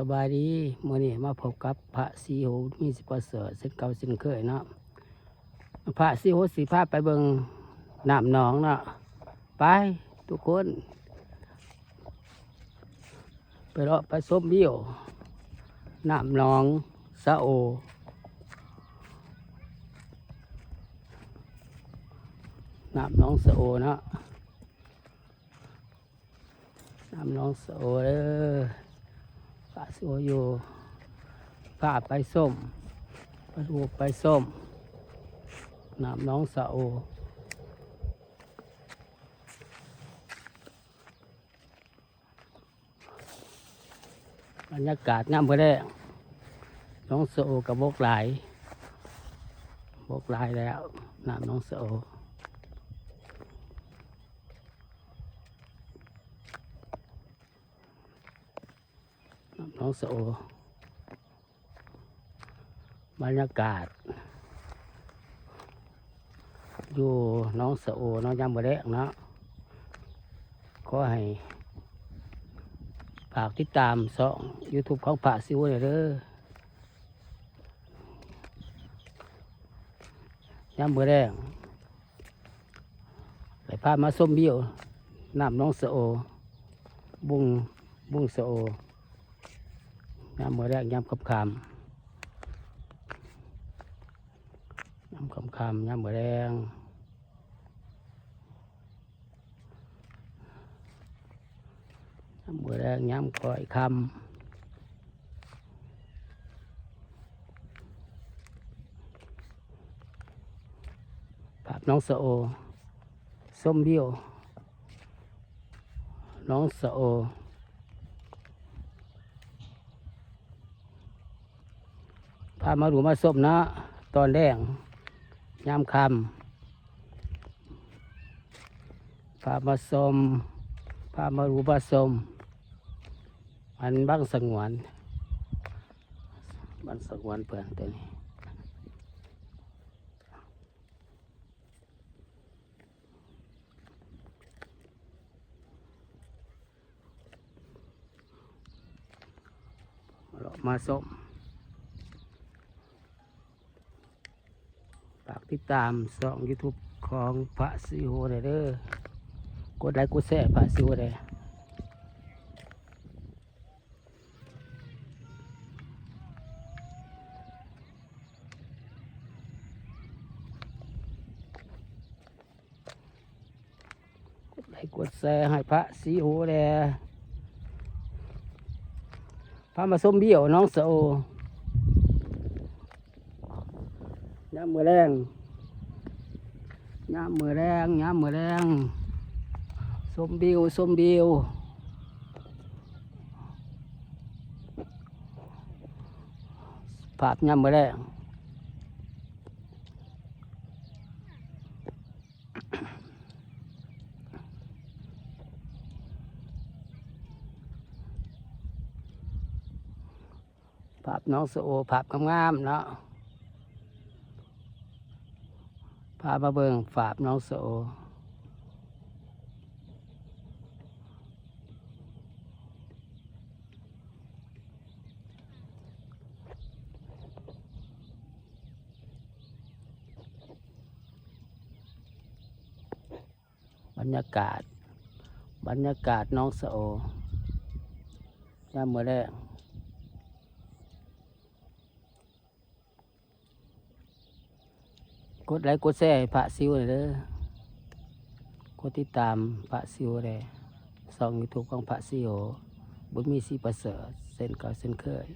สบายดีมื้อนี้มาพบกับพระศรีโหมีสิประเสริฐเส้นเก่าเส้นเคยเนาะพระศรีโหสิพาไปเบิ่งน้ำหนองเนาะไปทุกคนไปเลาะไปชมวิวน้ำหนองสะโอน้ำหนองสะโอเนาะน้ำหนองสะโอพระศรีโหอยู่พาไปส้มไปดูไปส้มน้ำหนองสะโอบรรยากาศงามเพื่อได้น้องสะโอกับบกหลายแล้วน้ำน้องสะโอน้ำน้องสะโอบรรยากาศอยู่น้องสะโอน้องยามบ่ได้เนาะขอให้ฝากติดตามช่อง YouTube ของพระศรีโหเด้อยามบ่ได้ไปพามาส้มวิวน้ำน้องสะโอบุ้งสะโอยามบ่ได้ยามค่ำยามค่ำยามบ่แรงยามบ่แรงยามก่อยค่ำภาพน้องสะโอส้มวิวน้องสะโอพามาดูมาส้มนะตอนแรกยามค่ำพามาส้มพามาดูมาส้มมันบ้างสงวนบ้านสงวนเพื่อนตัวนี้มาส้มฝากติดตามช่อง YouTube ของพระศรีโหเด้อกดไลค์กดแชร์พระศรีโหเด้กดไลค์กดแชร์ให้พระศรีโหเด้พามาส้มเบี้ยวน้องสะโอยามมื้อแรงส้มบิวภาพยามมื้อแรงภาพน้องสะโอภาพงามๆเนาะพามาเบิ่งฝาบน้องสะโอบรรยากาศน้องสะโอยามมื้อแลงกดไลค์กดแชร์ให้พระศรีโหเด้อกดติดตามพระศรีโหเด้ช่อง YouTube ของพระศรีโหบุญมีศรีประเสริฐเส้นเก่าเส้นเคย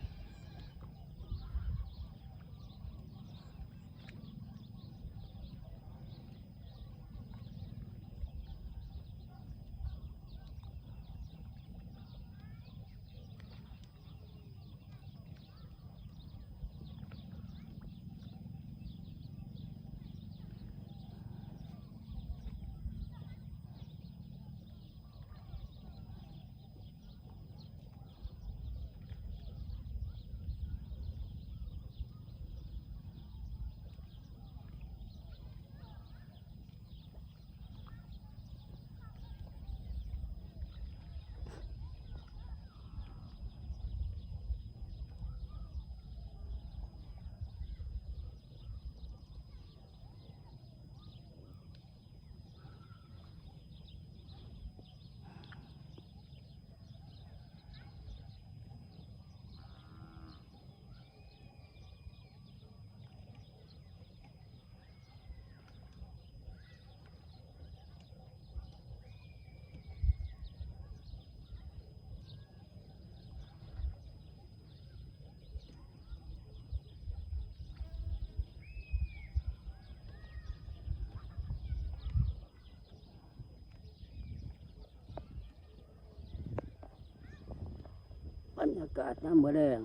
อากาศน้ำมะแรง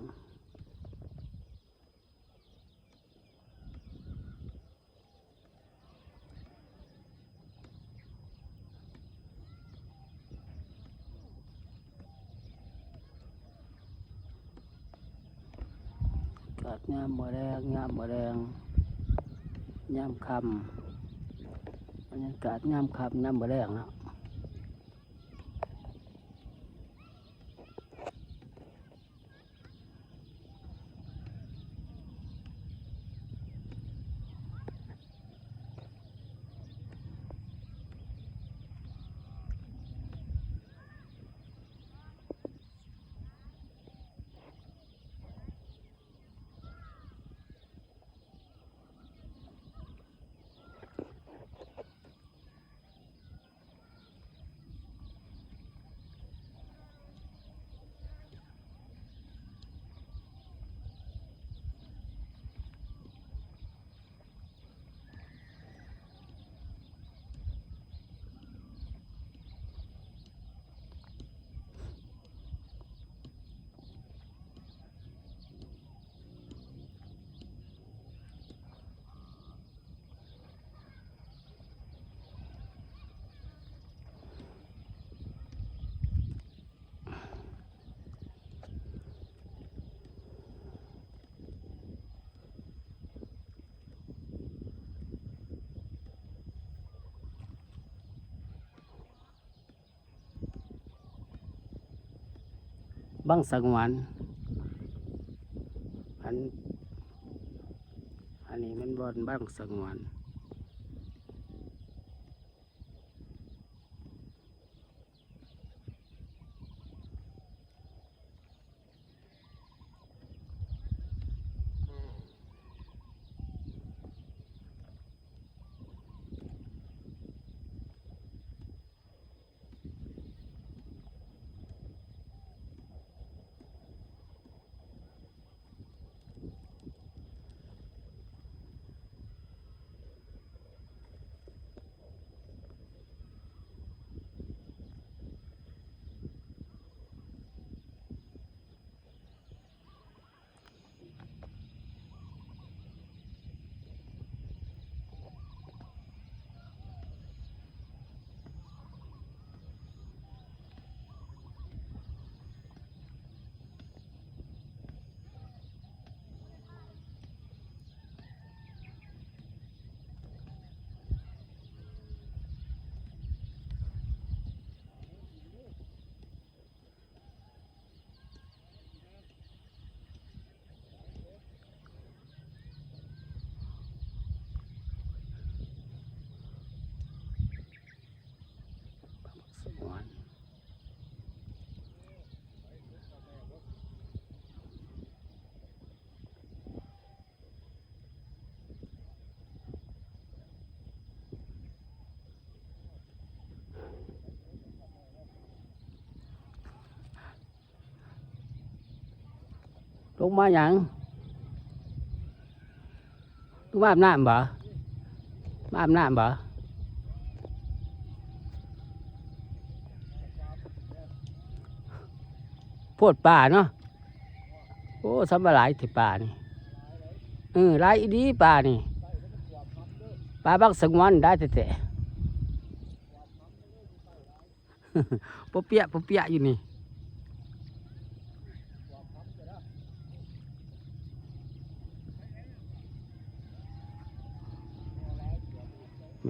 อากาศน้ำมะแรงน้ำมะแรงน้ำคำบรรยากาศน้ำคำน้ำมะแรงเนาะบังสังวันอันนี้มันบอนบังสังวันสังวันลงมาอย่างลงมาอาบน้ำบ่มาอาบน้ำบ่โพดป่าเนาะโอ้สำบหลายที่ป่านี่หลายอีดีป่านี่ป่าบักสังวันได้แต่ ปะเปียะปะเปียะอยู่นี่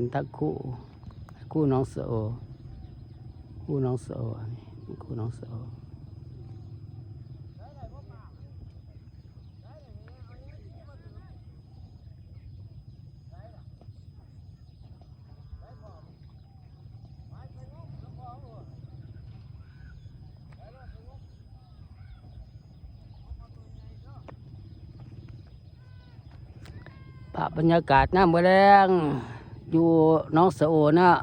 มันทักคู่น้องโซคู่น้องโซนี่คู่น้องโซภาพบรรยากาศน้ำมะแรงอยู่น้องโซเนาะ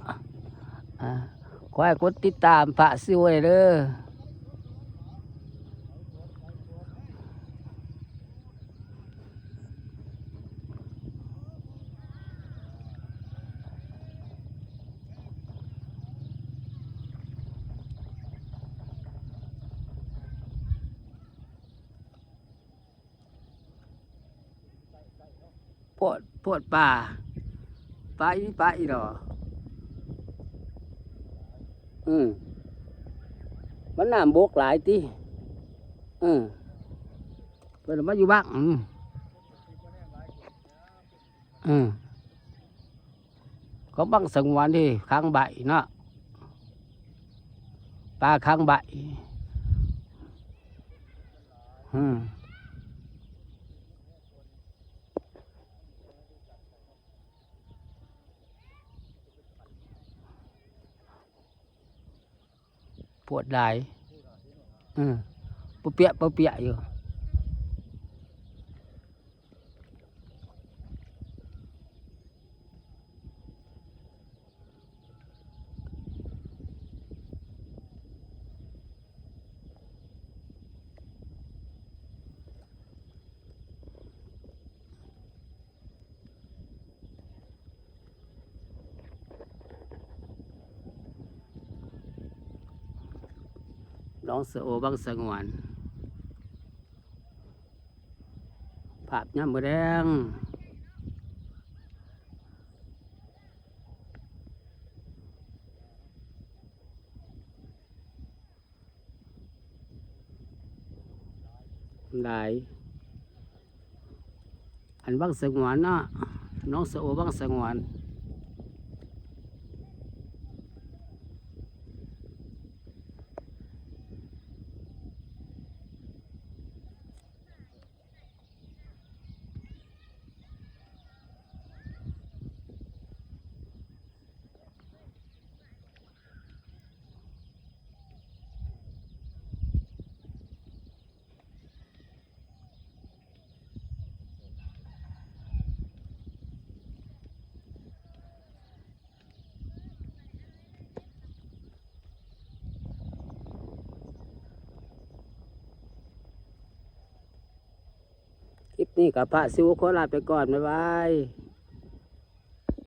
ขอให้กดติดตามพระซิวเลยเด้อ โพดป่าป่าอีดออืมมันน้ำบกหลายติเพิ่นมาอยู่บ้างเขาบังสังวนที่ค้างใบเนาะปลาค้างใบปวดหลายเปียอยู่น้องเสือโอบังสังวนภาพย่ำมือแดงหลายอันบังสังวนเนาะน้องเสือโอบังสังวนคลิปนี้กับพระสิวโคราชไปก่อนบ๊ายบาย